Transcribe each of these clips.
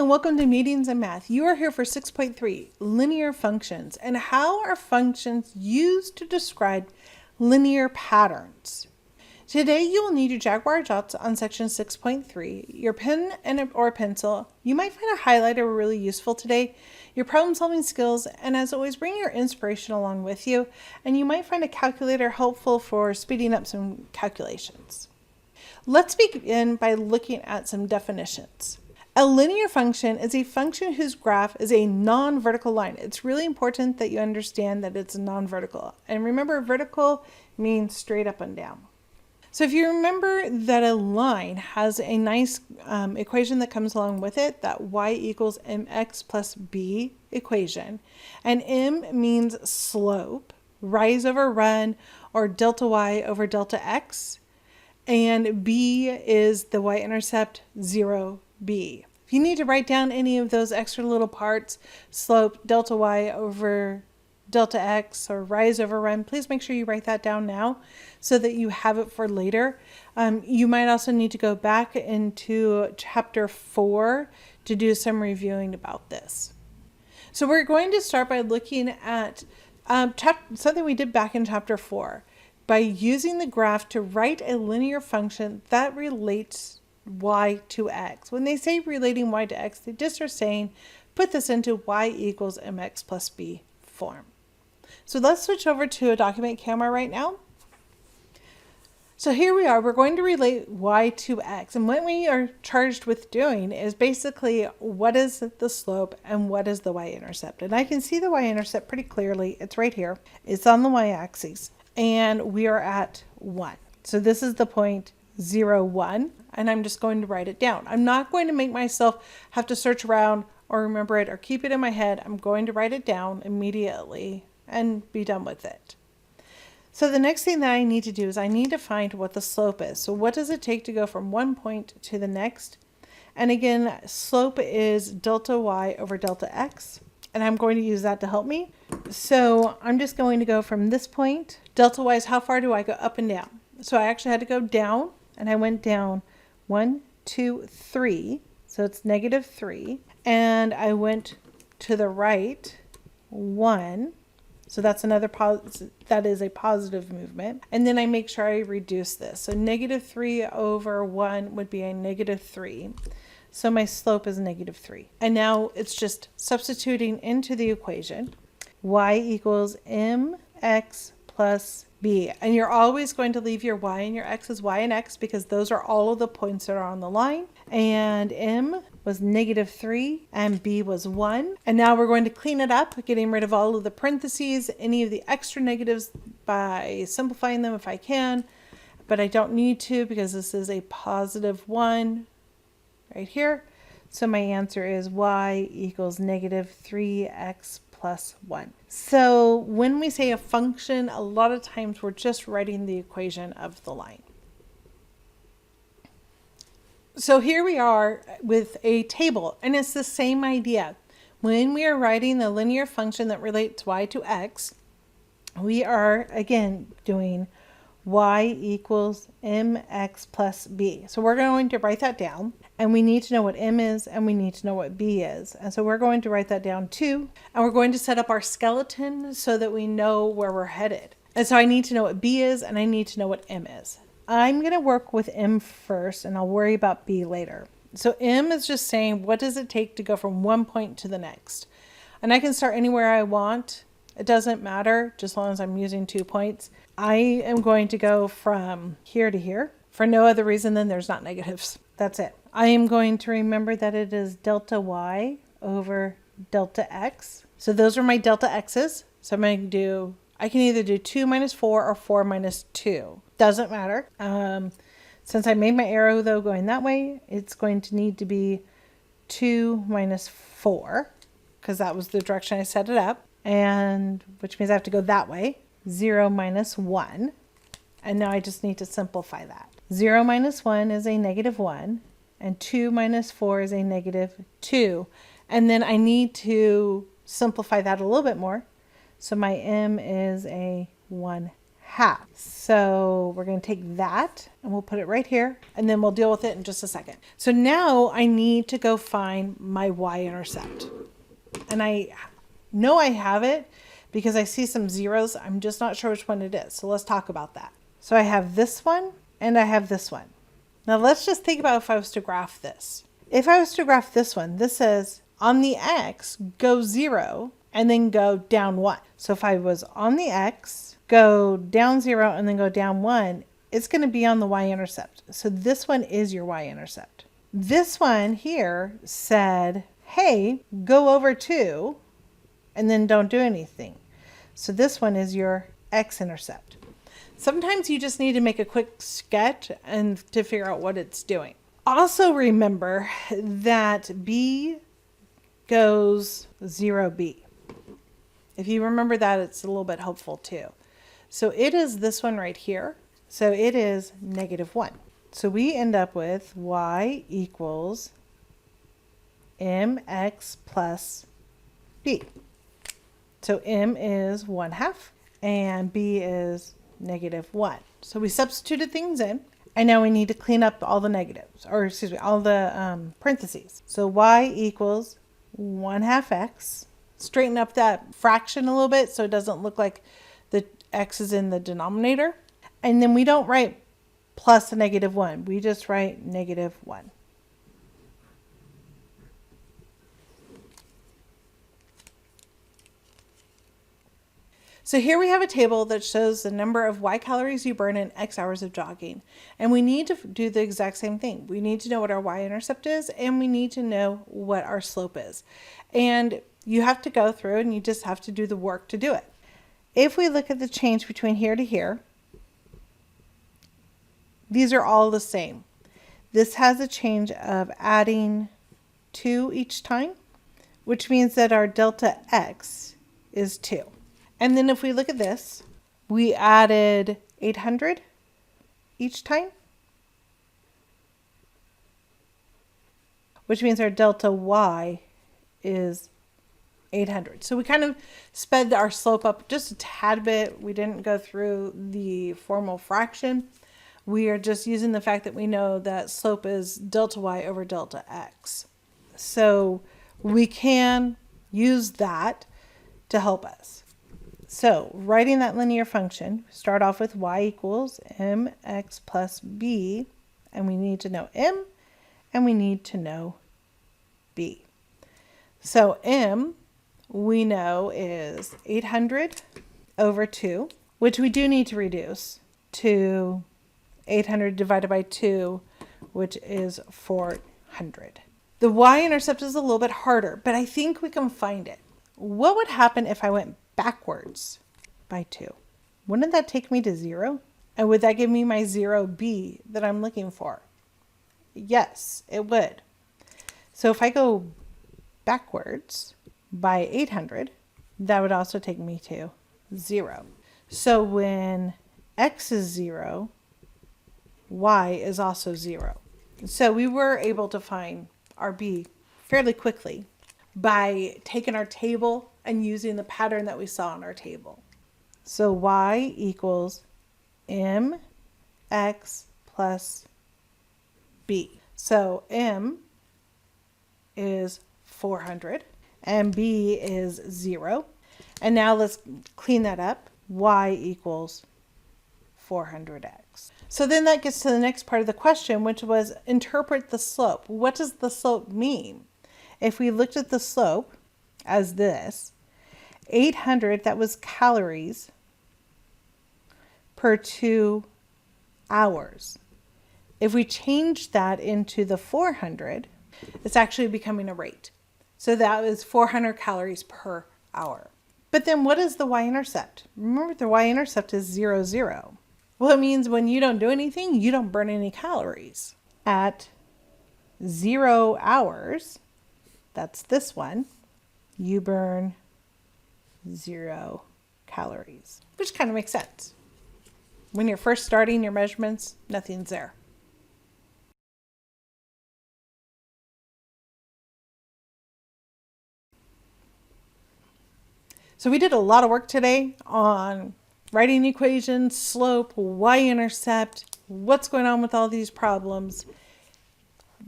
and welcome to Meetings in Math. You are here for 6.3, linear functions, and how are functions used to describe linear patterns. Today you will need your Jaguar dots on section 6.3, your pen or pencil. You might find a highlighter really useful today, your problem solving skills, and as always bring your inspiration along with you, and you might find a calculator helpful for speeding up some calculations. Let's begin by looking at some definitions. A linear function is a function whose graph is a non-vertical line. It's really important that you understand that it's non-vertical. And remember, vertical means straight up and down. So if you remember that a line has a nice equation that comes along with it, that y equals mx plus b equation, and m means slope, rise over run, or delta y over delta x, and b is the y-intercept 0b. If you need to write down any of those extra little parts, slope, delta y over delta x, or rise over run, please make sure you write that down now so that you have it for later. You might also need to go back into chapter 4 to do some reviewing about this. So we're going to start by looking at something we did back in chapter 4 by using the graph to write a linear function that relates y to x. When they say relating y to x, they just are saying put this into y equals mx plus b form. So let's switch over to a document camera right now. So here we are, we're going to relate y to x, and what we are charged with doing is basically what is the slope and what is the y-intercept. And I can see the y-intercept pretty clearly. It's right here. It's on the y-axis, and we are at 1. So this is the point 0, 1, and I'm just going to write it down. I'm not going to make myself have to search around or remember it or keep it in my head. I'm going to write it down immediately and be done with it. So the next thing that I need to do is I need to find what the slope is. So what does it take to go from one point to the next? And again, slope is delta y over delta x, and I'm going to use that to help me. So I'm just going to go from this point. Delta y is how far do I go up and down? So I actually had to go down, and I went down 1, 2, 3. So it's negative 3. And I went to the right 1. So that's another that is a positive movement. And then I make sure I reduce this. So negative 3 over 1 would be a negative 3. So my slope is negative 3. And now it's just substituting into the equation. Y equals mx plus b. And you're always going to leave your y and your x as y and x because those are all of the points that are on the line. And m was negative 3 and b was 1. And now we're going to clean it up, getting rid of all of the parentheses, any of the extra negatives by simplifying them if I can, but I don't need to because this is a positive 1 right here. So my answer is y equals negative 3x plus 1. So when we say a function, a lot of times we're just writing the equation of the line. So here we are with a table, and it's the same idea. When we are writing the linear function that relates y to x, we are again doing y equals mx plus b. So we're going to write that down, and we need to know what m is and we need to know what b is. And so we're going to write that down too, and we're going to set up our skeleton so that we know where we're headed. And so I need to know what b is and I need to know what m is. I'm going to work with m first and I'll worry about b later. So m is just saying what does it take to go from one point to the next. And I can start anywhere I want. It doesn't matter, just as long as I'm using 2 points. I am going to go from here to here for no other reason than there's not negatives. That's it. I am going to remember that it is delta y over delta x. So those are my delta x's. So I'm going to do, I can either do 2 minus 4 or 4 minus 2. Doesn't matter. Since I made my arrow though going that way, it's going to need to be 2 minus 4 because that was the direction I set it up. And which means I have to go that way. 0 minus 1. And now I just need to simplify that. 0 minus 1 is a negative 1. And 2 minus 4 is a negative 2. And then I need to simplify that a little bit more. So my m is a 1/2. half. So we're going to take that and we'll put it right here, and then we'll deal with it in just a second. So now I need to go find my y-intercept. And I know I have it because I see some zeros. I'm just not sure which one it is. So let's talk about that. So I have this one and I have this one. Now let's just think about if I was to graph this. If I was to graph this one, this says on the x, go 0 and then go down 1. So if I was on the x, go down 0 and then go down 1, it's going to be on the y-intercept. So this one is your y-intercept. This one here said, hey, go over 2 and then don't do anything. So this one is your x-intercept. Sometimes you just need to make a quick sketch and to figure out what it's doing. Also remember that b goes 0b. If you remember that, it's a little bit helpful too. So it is this one right here. So it is -1. So we end up with y equals mx plus b. So m is 1/2 and b is -1. So we substituted things in, and now we need to clean up all the negatives, or excuse me, all the parentheses. So y equals 1/2 x. Straighten up that fraction a little bit so it doesn't look like the x is in the denominator. And then we don't write plus a -1. We just write -1. So here we have a table that shows the number of y calories you burn in x hours of jogging. And we need to do the exact same thing. We need to know what our y-intercept is, and we need to know what our slope is. And you have to go through and you just have to do the work to do it. If we look at the change between here to here, these are all the same. This has a change of adding 2 each time, which means that our delta x is 2. And then if we look at this, we added 800 each time, which means our delta y is 800. So we kind of sped our slope up just a tad bit. We didn't go through the formal fraction. We are just using the fact that we know that slope is delta y over delta x. So we can use that to help us. So writing that linear function, start off with y equals mx plus b, and we need to know m, and we need to know b. So m, we know, is 800 over 2, which we do need to reduce to 800 divided by 2, which is 400. The y-intercept is a little bit harder, but I think we can find it. What would happen if I went backwards by 2? Wouldn't that take me to 0? And would that give me my 0b that I'm looking for? Yes, it would. So if I go backwards by 800, that would also take me to 0. So when x is 0, y is also 0. So we were able to find our b fairly quickly by taking our table and using the pattern that we saw on our table. So y equals mx plus b. So m is 400 and b is 0. And now let's clean that up. Y equals 400x. So then that gets to the next part of the question, which was interpret the slope. What does the slope mean? If we looked at the slope as this, 800, that was calories per 2 hours. If we change that into the 400, it's actually becoming a rate. So that is 400 calories per hour. But then what is the y-intercept? Remember, the y-intercept is 0, 0. Well, it means when you don't do anything, you don't burn any calories. At 0 hours, that's this one, you burn 0 calories, which kind of makes sense. When you're first starting your measurements, nothing's there. So we did a lot of work today on writing equations, slope, y-intercept, what's going on with all these problems.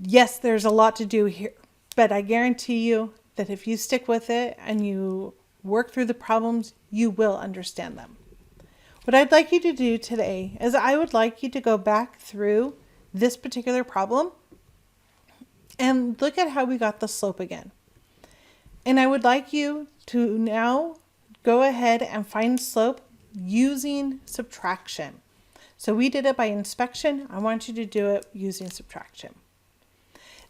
Yes, there's a lot to do here, but I guarantee you that if you stick with it and you work through the problems, you will understand them. What I'd like you to do today is I would like you to go back through this particular problem and look at how we got the slope again. And I would like you to now go ahead and find slope using subtraction. So we did it by inspection. I want you to do it using subtraction.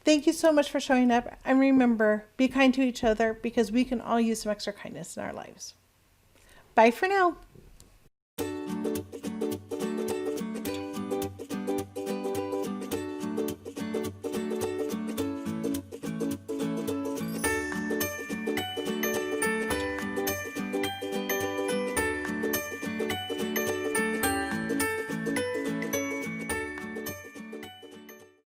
Thank you so much for showing up. And remember, be kind to each other because we can all use some extra kindness in our lives. Bye for now.